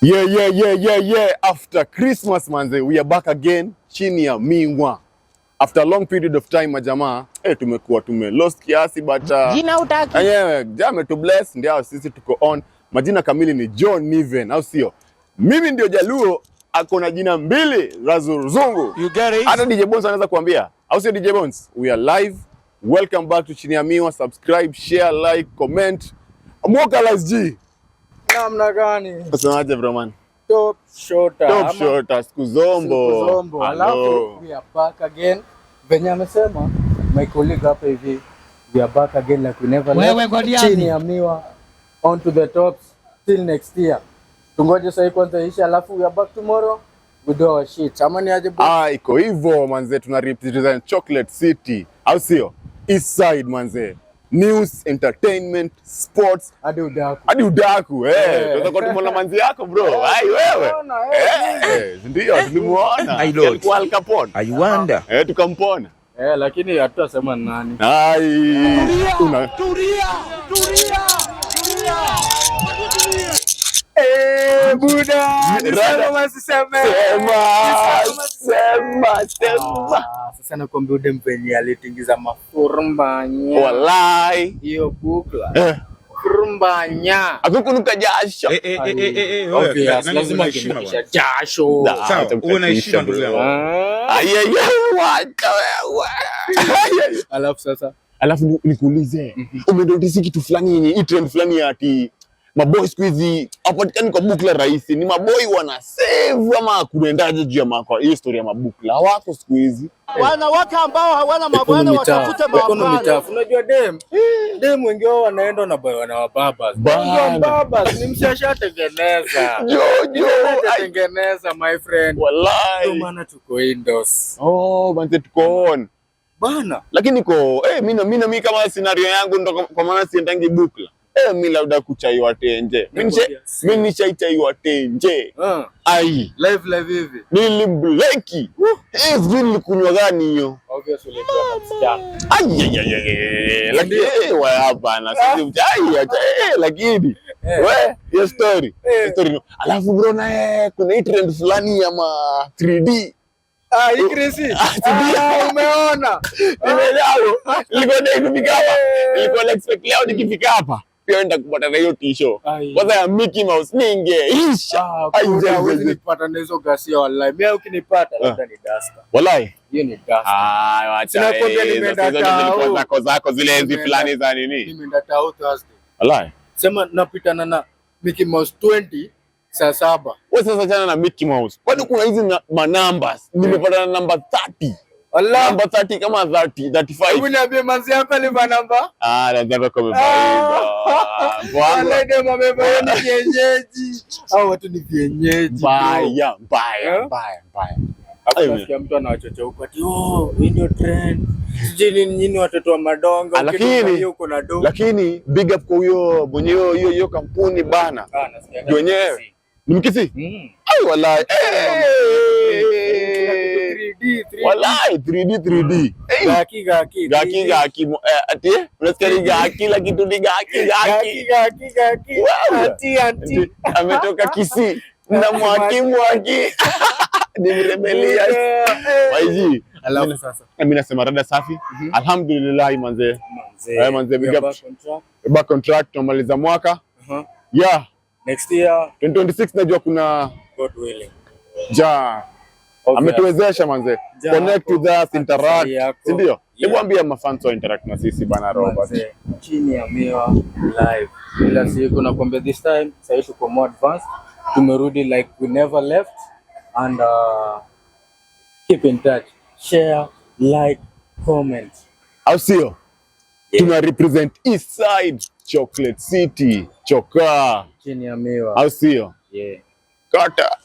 Yeah. After Christmas manze, we are back again chini ya miwa. After a long period of time majamaa, tumekuwa lost kiasi but jina utaki. Jame to bless ndio sisi tuko on. Majina kamili ni John Niven, au sio? Mimi ndio Jaluo ako na jina mbili za Zungu. You get it? Hata DJ Bones anaweza kuambia. Au sio DJ Bones? We are live. Welcome back to chini ya miwa. Subscribe, share, like, comment. Mwoka LSG. Namna gani? Unasemaje bro man? Top shota siku zombo. Alafu we are back again. Venye amesema my colleague hapa hivi, we are back again like we never left. Chini ya miwa, on to the tops till next year. Tungoje sasa kwanza isha, alafu we are back tomorrow we do our shit. Ama ni aje bro? Iko hivyo manze, tuna represent Chocolate City, au sio? East side manze. News, entertainment, sports, hadi udaku. Tunataka kumuona manzi yako bro. Wewe. Ndio tulimuona. Alikuwa Al Capone. I wonder. Tukampona. Lakini hatutasema nani. Tulia. Buda. Sema. Sasa nakwambia ude mpenye alitingiza mafurumbanya. Wallahi. Hiyo bukla. Furumbanya. Akukunuka jasho. Obvious, lazima kunuka jasho. Sawa, una heshima ndugu yangu. Wacha wewe. Alafu nikuulize. Umenotice kitu fulani yenye hii trend fulani ya ati maboy siku hizi hapatikani kwa bukla rahisi. Ni maboy wana save ama kuendaje juu ya mako hii story ya mabukla wako siku hizi. Wanawake ambao hawana mabwana watafute mabwana. Unajua dem wengi wao wanaenda na boy wanawababa. Baba ni mshasha tengeneza. Jojo tengeneza my friend. Wallahi. Ndio maana tuko indoors. Bante tuko on. Bana. Lakini mimi kama scenario yangu ndo kwa maana siendangi bukla. Mimi labda kuchaiwa tenje. Mimi nishaichaiwa tenje. Ai. Live hivi. Nilimbleki. Sijui nilikunywa gani hiyo. Obviously ulikuwa lakini wewe hapa na sisi mchai lakini hiyo story. Alafu bro na kuna hii trend fulani ya 3D. Hii crazy. Umeona? Nimeelewa. Nilikuwa expect leo nikifika hapa pia enda kupata na hiyo t-shirt. Kwanza ya Mickey Mouse ningeisha. Hawezi nipata na hizo gasia wallahi. Mimi ukinipata labda ni Duster. Wallahi. Hiyo ni Duster. Wacha. Sinakwambia nimeenda tao. Zako zile enzi fulani za nini? Nimeenda tao Thursday. Wallahi. Sema napitana na Mickey Mouse 20 saa 7. Wewe sasa chana na Mickey Mouse. Kwani kuna hizi numbers? Nimepata na number 30. Allah. Number 30 kama 30, 35. Hebu niambie manzi yako alivaa namba? Nataka kwa mbaya. Wale ndio wamevaa ni kienyeji. Hao watu ni kienyeji. Mbaya. Hapo nasikia mtu anawachocha huko ati hii ndio trend. Sijui nini watoto wa madongo lakini big up kwa huyo mwenye hiyo kampuni bana. Nasikia. Wenyewe ni Mkisi? Wallahi. 3D. Wallahi 3D. Gaki. Ati unasikia gaki la kitu ni gaki. Anti. Ametoka Kisii na mwaki. Ni mrebelia. Waiji. Alafu sasa. Mimi nasema rada safi. Alhamdulillah manze. Manze big up. Back on track tumaliza mwaka. Yeah. Next year 2026 najua kuna God willing. Ametuwezesha manze. Connect with us, interact. Si ndio? Hebu ambia mafans wa interact na sisi bana Robert. Chini ya miwa live. Bila siku nakwambia this time sasa tuko more advanced. Tumerudi like we never left and keep in touch. Share, like, comment. Au sio? Tuna represent East Side, Chocolate City, Choka. Chini ya miwa. Au sio? Yeah. Kata.